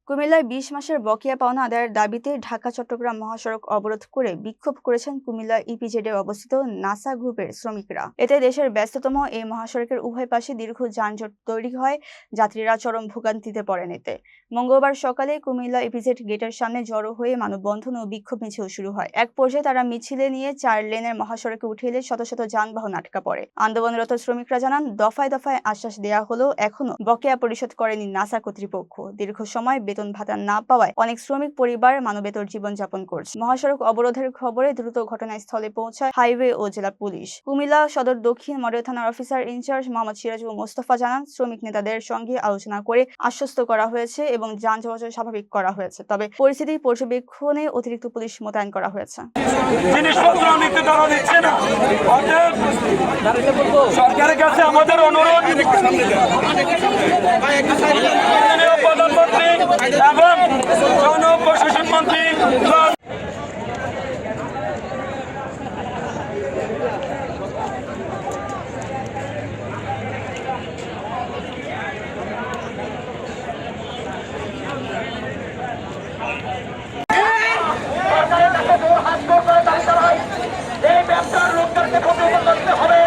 কুমিল্লায় ২০ মাসের বকেয়া পাওনা আদায়ের দাবিতে ঢাকা-চট্টগ্রাম মহাসড়ক অবরোধ করে বিক্ষোভ করেছেন কুমিল্লা ইপিজেডে অবস্থিত নাসা গ্রুপের শ্রমিকরা। এতে দেশের ব্যস্ততম এই মহাসড়কের উভয় পাশে দীর্ঘ যানজট তৈরি হয়, যাত্রীরা চরম ভোগান্তিতে পড়েন। এতে মঙ্গলবার সকালে কুমিল্লা ইপিজেড গেটের সামনে জড়ো হয়ে মানববন্ধন ও বিক্ষোভ মিছিল শুরু হয়। এক পর্যায়ে তারা মিছিলে নিয়ে ৪ লেনের মহাসড়কে উঠে এলে শত শত যানবাহন আটকা পড়ে। আন্দোলনরত শ্রমিকরা জানান, দফায় দফায় আশ্বাস দেওয়া হলেও এখনো বকেয়া পরিশোধ করেনি নাসা কর্তৃপক্ষ। দীর্ঘ সময় বেতন ভাতা না পাওয়ায় অনেক শ্রমিক পরিবার মানবেতর জীবনযাপন করছে। মহাসড়ক অবরোধের খবরে দ্রুত ঘটনাস্থলে পৌঁছায় হাইওয়ে ও জেলা পুলিশ। কুমিল্লা সদর দক্ষিণ মডেল থানার অফিসার ইনচার্জ মোহাম্মদ সিরাজুল মোস্তফা জানান, শ্রমিক নেতাদের সঙ্গে আলোচনা করে আশ্বস্ত করা হয়েছে এবং যান চলাচল স্বাভাবিক করা হয়েছে। তবে পরিস্থিতি পর্যবেক্ষণে অতিরিক্ত পুলিশ মোতায়েন করা হয়েছে। সরকারের কাছে আমাদের অনুরোধ, প্রধানমন্ত্রী এবং জনপ্রশাসন মন্ত্রী এই ব্যবসার লোকদেরকে প্রতিহত করতে হবে।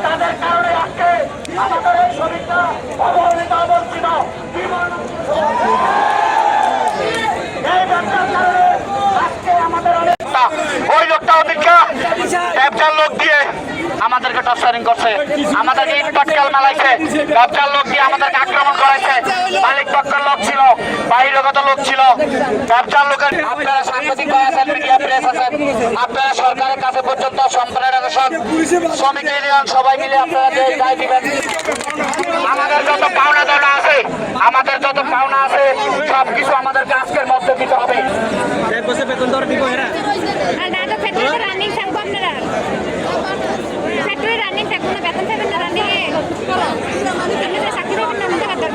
তাদের কারণে আজকে আমাদের এই শ্রমিকরা অবহেলিত অবঞ্চিত এই ব্যবসার কারণে আজকে আমাদের ওই লোকটা অপেক্ষা ব্যবসার লোক দিয়ে আমাদেরকে টর্চারিং করছে, আমাদেরকে ইটপাটকেল মেলাইছে, ব্যবসার লোক দিয়ে আমাদেরকে আক্রমণ করেছে। মালিক পক্ষের লোক ছিল, বাহিরগত লোক ছিল, ব্যবসার লোকের। আপনারা সাংবাদিক আছেন, মিডিয়া প্রেস আছেন, আপনারা সরকারের কাছে পর্যন্ত সম্প্রদায়ের শ্রমিক ইউনিয়ন সবাই মিলে আপনারা যে দায় দিবেন। আমাদের যত পাওনা দানা আছে, আমাদের যত পাওনা আছে সবকিছু আমাদেরকে আজকের মধ্যে দিতে হবে। বেতন দর দিব এরা রানিং থাকবো, আপনারা ফ্যাক্টরি রানিং থাকবো না, বেতন পাবেন না রানিং এ আপনারা চাকরি পাবেন না, আমাদের হাজার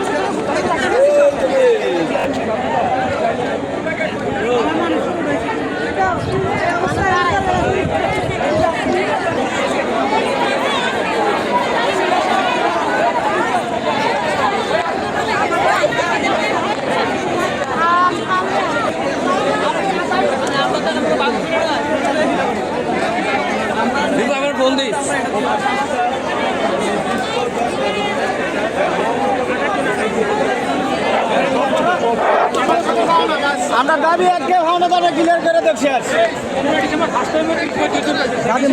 আমরা দাবি এককে ভাওনা দানা ক্লিয়ার করে দেখছি।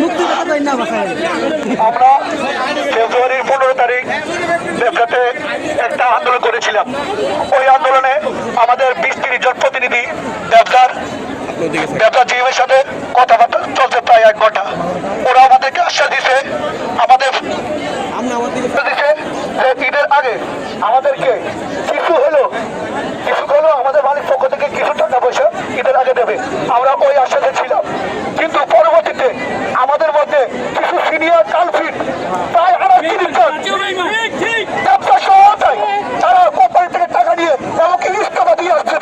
মুক্তি না ভাষায় আমরা ফেব্রুয়ারির 15 তারিখ ব্যবসাতে একটা আন্দোলন করেছিলাম। ওই আন্দোলনে আমাদের 20-30 জন প্রতিনিধি ব্যবসাজীবীর সাথে কথাবার্তা চলছে প্রায় 1 ঘন্টা। ওরা আমাদেরকে আশ্বাস দিছে, আমাদের ঈদের আগে আমাদেরকে কিছু হলো আমাদের মালিক পক্ষ থেকে কিছু টাকা পয়সা ঈদের আগে দেবে। আমরা ওই আশ্বাসে ছিলাম, কিন্তু পরবর্তীতে আমাদের মধ্যে কিছু সিনিয়র কালফিট প্রায় 38 জন ব্যবসা সহায়তায় তারা কোম্পানি থেকে টাকা নিয়ে এমনকি ইস্তফা দিয়ে আসছে,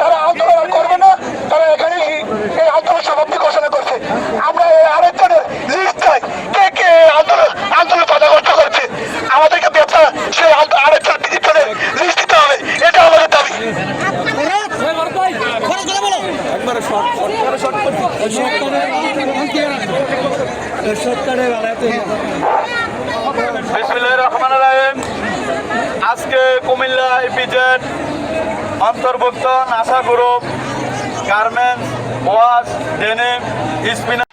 তারা আন্দোলন করবে না, তারা এখানেই এই আন্দোলন সমাপ্তি ঘোষণা করছে। আমরা এই আরেকজনের লিস্ট চাই, কে কে আন্দোলন বাধাগ্রস্ত করছে। আমাদেরকে ব্যবসা সেই আরেকজন পিছনের লিস্ট দিতে হবে, এটা আমাদের দাবি। বিসমিল্লাহির রহমানির রহিম। আজকে কুমিল্লা ইপিজেড অন্তর্ভুক্ত NASA group, garments, wash, denim, spinner